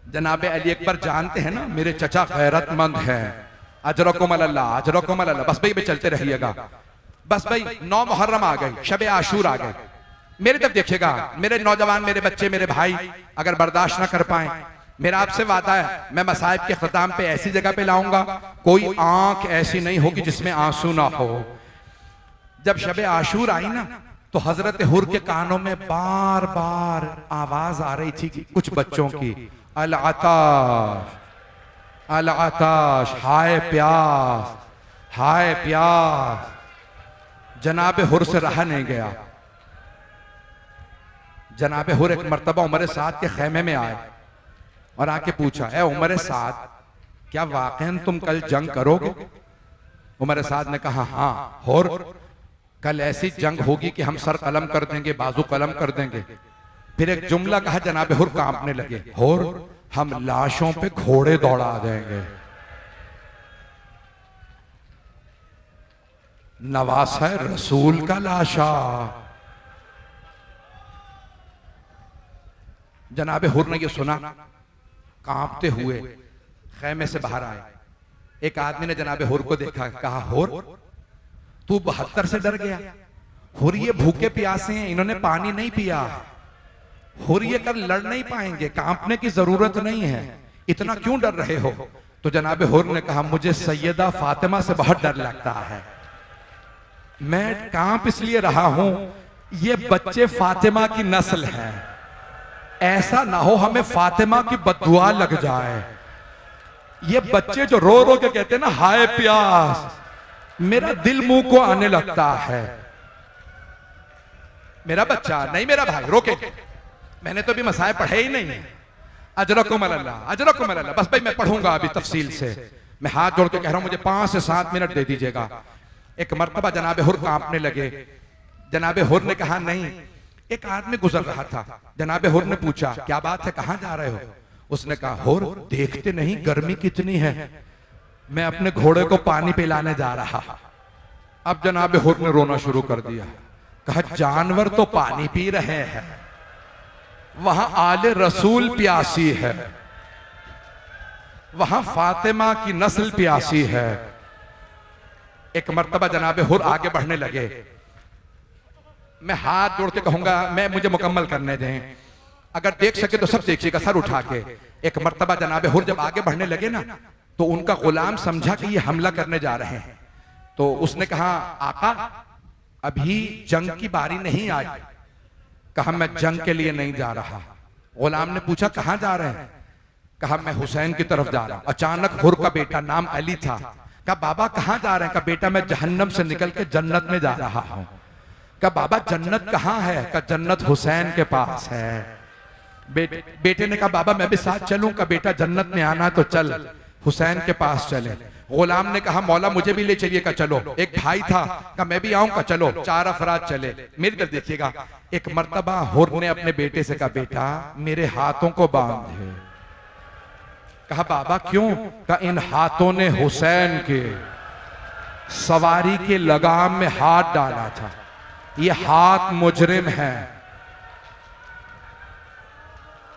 जनाबे अली अकबर जानते हैं ना मेरे चचा गैरतमंद हैं, अजरकुम अल्लाह अजरकुम अल्लाह। बस भाई चलते रहिएगा। बस भाई 9 मुहर्रम आ गई, शबे आशूर आ गए, मेरे तरफ देखिएगा। मेरे नौजवान, मेरे बच्चे, मेरे भाई अगर बर्दाश्त ना कर पाए, मेरा आपसे वादा है मैं मसाइब के खत्म पे ऐसी जगह पे लाऊंगा, कोई आंख ऐसी नहीं होगी जिसमें आंसू ना हो। जब शबे आशूर आई ना तो हजरत हुर के कानों में बार बार आवाज आ रही थी कुछ बच्चों की, अल आताश अल आताश, हाय प्यास हाय प्यास। जनाबे हुर से रहा नहीं गया। जनाबे हुर एक मर्तबा उमर साद के खेमे में आए और आके पूछा, ए उमर साद, क्या वाकईन तुम कल जंग करोगे? उमर साद ने कहा, हाँ हुर, कल ऐसी जंग होगी कि हम सर कलम कर देंगे, बाजू कलम कर देंगे। फिर एक जुमला कहा, जनाबे हुर कांपने लगे, हुर हम लाशों पे घोड़े दौड़ा देंगे। नवासा रसूल का लाशा। जनाबे हुर ने यह सुना, कांपते हुए खैमे से बाहर आए। एक आदमी ने जनाबे हुर को देखा, कहा, हुर तू 72 से डर गया? हुर ये भूखे प्यासे हैं, इन्होंने पानी नहीं पिया। हुर ये कर लड़ नहीं पाएंगे, कांपने की जरूरत नहीं है, इतना क्यों डर रहे हो? तो जनाबे हुर ने कहा, मुझे सैयदा फातिमा से बहुत डर लगता है, मैं कांप इसलिए रहा हूं, ये बच्चे फातिमा की नस्ल हैं, ऐसा ना हो हमें फातिमा की बद्दुआ लग जाए। ये बच्चे जो रो रो के कहते हैं ना हाय प्यास, मेरा दिल मुंह को आने लगता है। मेरा बच्चा नहीं, मेरा भाई रोके, मैंने तो भी मसाए पढ़े ही नहीं। अजरकुम अल्लाह अजरकुम अल्लाह। बस भाई मैं पढ़ूंगा अभी तफसील से, मैं हाथ जोड़ के कह रहा हूं मुझे 5 से 7 मिनट दे दीजिएगा। एक मर्तबा जनाबे हुर कांपने लगे। जनाबे हुर ने कहा, नहीं, एक आदमी गुजर रहा था। जनाबे हुर ने पूछा, क्या बात है, कहां जा रहे हो? उसने कहा, हुर देखते नहीं गर्मी कितनी है, मैं अपने घोड़े को पानी पिलाने जा रहा। अब जनाबे हुर ने रोना शुरू कर दिया, कहा, जानवर तो पानी पी रहे हैं, वहां आले रसूल प्यासी है, वहां फातिमा की नस्ल प्यासी है। एक मर्तबा जनाबे हुर आगे बढ़ने लगे। मैं हाथ जोड़ के कहूंगा, मुझे मुकम्मल करने दें, अगर देख सके तो सब देखिएगा सर उठा के। एक मर्तबा जनाबे हुर जब आगे बढ़ने लगे ना तो उनका गुलाम समझा कि ये हमला करने जा रहे हैं, तो उसने कहा, आका अभी जंग की बारी नहीं आई। कहा, मैं जंग के लिए नहीं जा रहा। गुलाम ने पूछा, कहां जा रहे हैं? कहा, मैं हुसैन की तरफ जा रहा हूं। अचानक हुर का बेटा, नाम अली था, कहा, बाबा कहां जा रहे हैं? कहा, बेटा मैं जहन्नम से निकल के जन्नत में जा रहा हूं। कहा, बाबा जन्नत कहां है? कहा, जन्नत हुसैन के पास है। बेटे ने कहा, बाबा मैं भी साथ चलूं? का बेटा जन्नत में आना तो चल, हुसैन के पास चले। गुलाम ने कहा, मौला मुझे भी ले चलिए। का चलो। एक भाई था, का मैं भी आऊं? का चलो। 4 अफराद चले। मेरी तरफ देखिएगा। एक मर्तबा हुर ने अपने बेटे से कहा, बेटा मेरे हाथों को बांध। कहा, बाबा क्यों? का इन हाथों ने हुसैन के सवारी के लगाम में हाथ डाला था, ये हाथ मुजरिम है।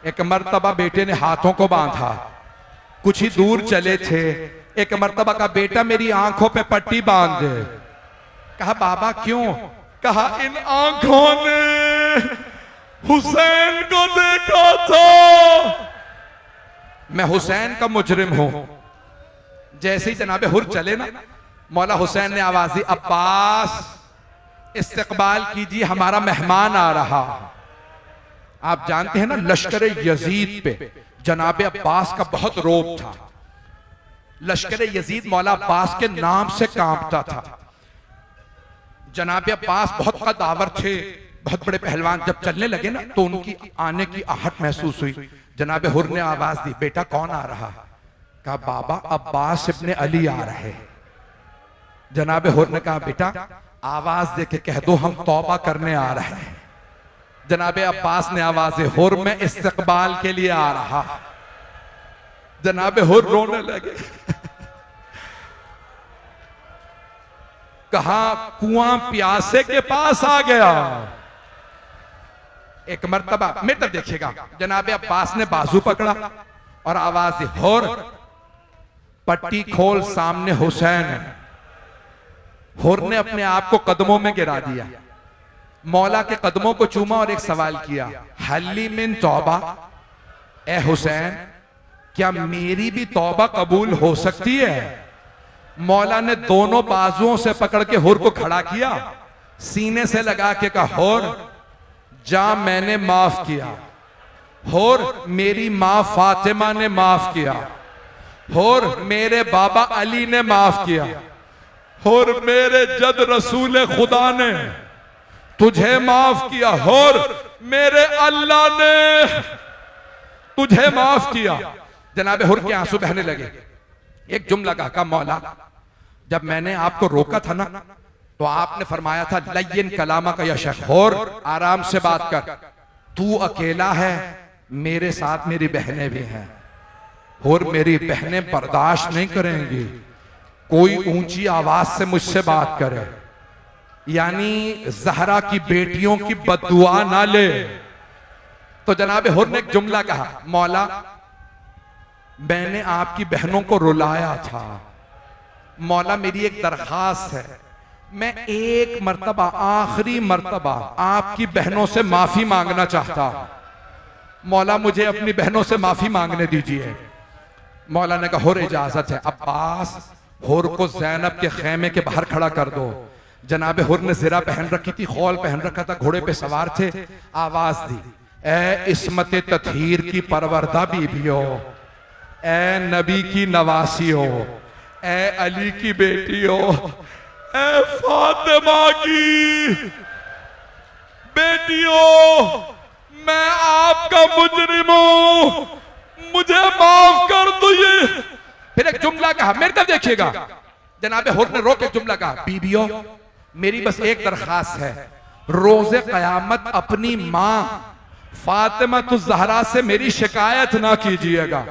एक मर्तबा बेटे ने हाथों को बांधा, कुछ ही दूर चले थे। एक मर्तबा का बेटा मेरी आंखों पे पट्टी बांध दे। कहा, बाबा क्यों? कहा, इन आंखों ने हुसैन को देखा था, मैं हुसैन का मुजरिम हूं। जैसे ही जनाबे हुर चले ना, मौला हुसैन ने आवाज दी, अब्बास इस्तकबाल कीजिए, हमारा मेहमान आ रहा। आप जानते हैं ना लश्कर यजीद पे जनाबे अब्बास का बहुत रोब था। लश्कर यजीद मौला अब्बास के नाम से कांपता था। जनाबे अब्बास बहुत कदावर थे, बहुत बड़े पहलवान। जब चलने लगे ना तो उनकी आने की आहट महसूस हुई। जनाबे हुर ने आवाज दी, बेटा कौन आ रहा? कहा, बाबा अब्बास इब्ने अली आ रहे। जनाबे हुर ने कहा, बेटा आवाज दे के कह दो हम तौबा करने आ रहे हैं। जनाबे अब्बास ने आवाज दी, हुर मैं इस्तकबाल के लिए आ रहा। जनाबे हुर रोने लगे। कहा कुआं प्यासे के पास आ गया। एक मर्तबा मेरे तरफ देखिएगा, जनाब अब्बास ने बाजू पकड़ा और आवाज दी, होर पट्टी खोल, सामने हुसैन है। होर ने अपने आप को कदमों में गिरा दिया, मौला के कदमों को चूमा और एक सवाल किया, हल्ली मिन तौबा, ए हुसैन क्या मेरी भी तौबा कबूल हो सकती है? मौला ने दोनों बाजुओं से पकड़ के होर को खड़ा किया, सीने से लगा के कहा, होर जा मैंने माफ किया, होर मेरी मां फातिमा ने माफ किया, होर मेरे बाबा अली ने माफ किया, होर मेरे जद रसूल खुदा ने तुझे माफ किया, होर मेरे अल्लाह ने तुझे माफ किया। जनाब हुर के आंसू बहने लगे। एक जुमला कहा, मौला जब मैंने आपको रोका था ना तो आपने फरमाया था लय्यिन कलामा का या शेख, होर आराम से बात कर, तू अकेला है, मेरे साथ मेरी बहनें भी हैं, और मेरी बहनें बर्दाश्त नहीं करेंगी कोई ऊंची आवाज से मुझसे बात करे, यानी जहरा की बेटियों की बद्दुआ ना ले। तो जनाब हुर ने एक जुमला कहा, मौला मैंने आपकी बहनों को रुलाया था, मौला मेरी एक दरखास्त है, मैं एक मर्तबा, आखिरी मर्तबा आपकी बहनों से माफी मांगना चाहता हूं, मौला मुझे अपनी बहनों से माफी मांगने दीजिए। मौला ने कहा, हुर इजाजत है। अब्बास हुर को ज़ैनब के खेमे के बाहर खड़ा कर दो। जनाब हुर ने ज़िरा पहन रखी थी, खौल पहन रखा था, घोड़े पे सवार थे। आवाज दी, ए इस्मत ततहीर की परवरदा बीबियो, ए नबी की नवासियो, ए अली की बेटियो, ए फातिमा की बेटियों, मैं आपका मुजरिम हूं, मुझे माफ कर दो। ये फिर एक जुमला कहा, मेरे तरफ देखिएगा, जनाब हुर ने रोक एक जुमला कहा, बीबियों मेरी बस एक दरखास्त है, रोजे कयामत अपनी मां फातिमा ज़हरा से मेरी शिकायत ना कीजिएगा।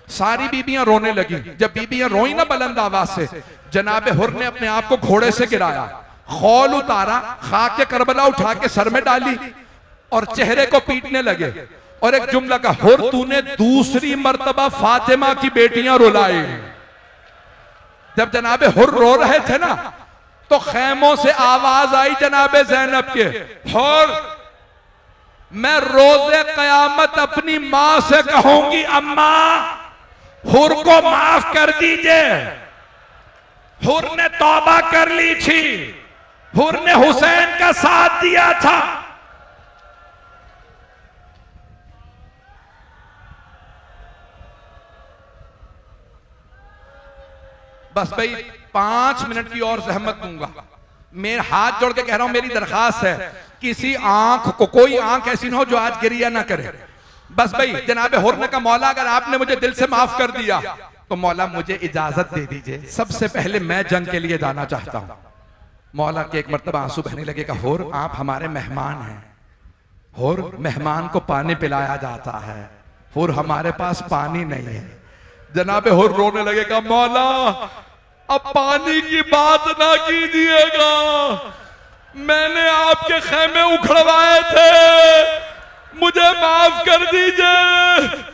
सारी बीबियां रोने लगी। जब बीबियां रोई ना बुलंद आवाज से, जनाब हुर ने अपने आप को घोड़े से गिराया, खौल उतारा, खाके करबला उठा के सर में डाली और चेहरे को पीटने लगे और एक जुमला का, हुर तूने दूसरी मर्तबा फातिमा की बेटियां रुलाई। जब जनाब हुर रो रहे थे ना तो खैमों से आवाज आई जनाब ज़ैनब के, हुर मैं रोजे कयामत अपनी मां से कहूंगी, अम्मा हुर को माफ कर दीजिए। हुर ने तौबा कर ली थी, हुर ने हुसैन का साथ दिया था। बस भाई 5 मिनट की और जहमत दूंगा, मेरे हाथ जोड़ के कह रहा हूं, मेरी दरखास्त है, किसी आंख को, कोई आंख ऐसी ना हो जो आज गिरिया ना करे। बस भाई जनाब हुर ने कहा, मौला अगर आपने मुझे दिल से माफ कर दिया तो मौला मुझे इजाजत दे दीजिए, सबसे पहले मैं जंग के लिए जाना चाहता हूं। मौला के एक मर्तबा आंसू बहने लगेगा, हुर आप हमारे मेहमान हैं, हुर मेहमान को पानी पिलाया जाता है, हुर हमारे पास पानी नहीं है। जनाब हुर रोने लगेगा, मौला अब पानी की बात ना कीजिएगा, मैंने आपके खेमे उखड़वाए थे, मुझे माफ कर दीजिए।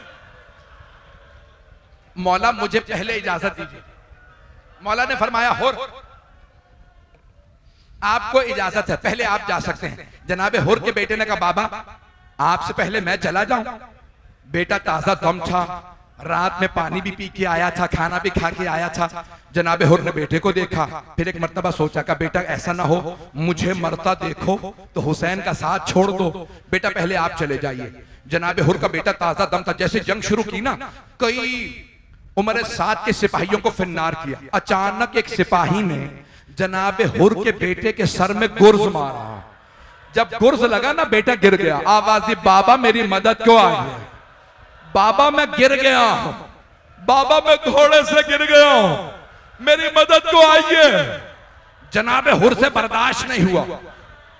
मौला मुझे पहले इजाजत दीजिए। मौला ने फरमाया, हुर आपको इजाजत है, पहले आप जा सकते हैं। जनाब हुर के बेटे ने कहा, बाबा आपसे पहले मैं चला जाऊं? बेटा ताजा दम था, रात में पानी भी पी के आया था, खाना भी खा के आया था। जनाब हुर ने बेटे को देखा, फिर एक मर्तबा सोचा का बेटा ऐसा ना हो मुझे मरता देखो तो हुसैन का साथ छोड़ दो, बेटा पहले आप चले जाइए। जनाब हुर का बेटा ताजा दम था, जैसे जंग शुरू की ना, कई उमर साद के सिपाहियों को फिन्नार किया। अचानक एक सिपाही ने जनाब हुर के बेटे के सर में गुर्ज मारा। जब गुर्ज लगा ना, बेटा गिर गया। आवाज दी, बाबा मेरी मदद क्यों आई है? बाबा मैं गिर गया हूं, बाबा मैं घोड़े से गिर गया हूं, मेरी मदद को आइए। जनाब हुर से बर्दाश्त नहीं हुआ,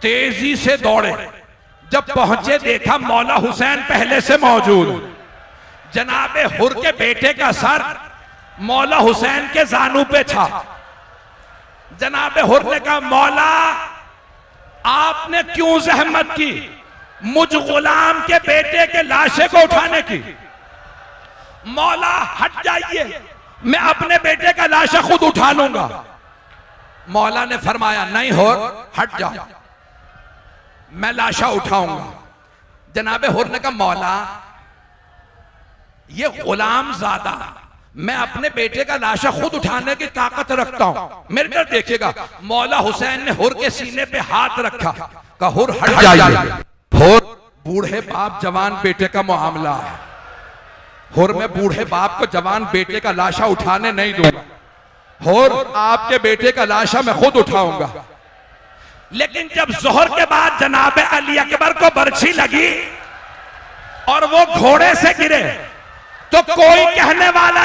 तेजी से दौड़े। जब पहुंचे देखा मौला हुसैन पहले से मौजूद। जनाब हुर के बेटे का सर मौला हुसैन के जानू पे था। जनाब हुर ने कहा मौला आपने क्यों जहमत की मुझ गुलाम के बेटे के लाशे को उठाने की। मौला हट जाइए, मैं अपने बेटे का लाशा खुद उठा लूंगा। मौला ने फरमाया नहीं हुर हट जाओ, मैं लाशा उठाऊंगा। जनाब हुर ने कहा मौला ये गुलाम ज्यादा, मैं अपने बेटे का लाशा खुद उठाने की ताकत रखता हूं, मेरे घर देखिएगा। मौला हुसैन ने हुर के सीने पे हाथ रखा, कहा हुर हट जाइए। हुर बूढ़े बाप जवान बेटे का मामला है, हुर मैं बूढ़े बाप को जवान बेटे का लाशा उठाने नहीं दूंगा। हुर आपके बेटे का लाशा मैं खुद उठाऊंगा। लेकिन जब जोहर के बाद जनाब अली अकबर को बर्छी लगी और वो घोड़े से गिरे तो कोई कहने वाला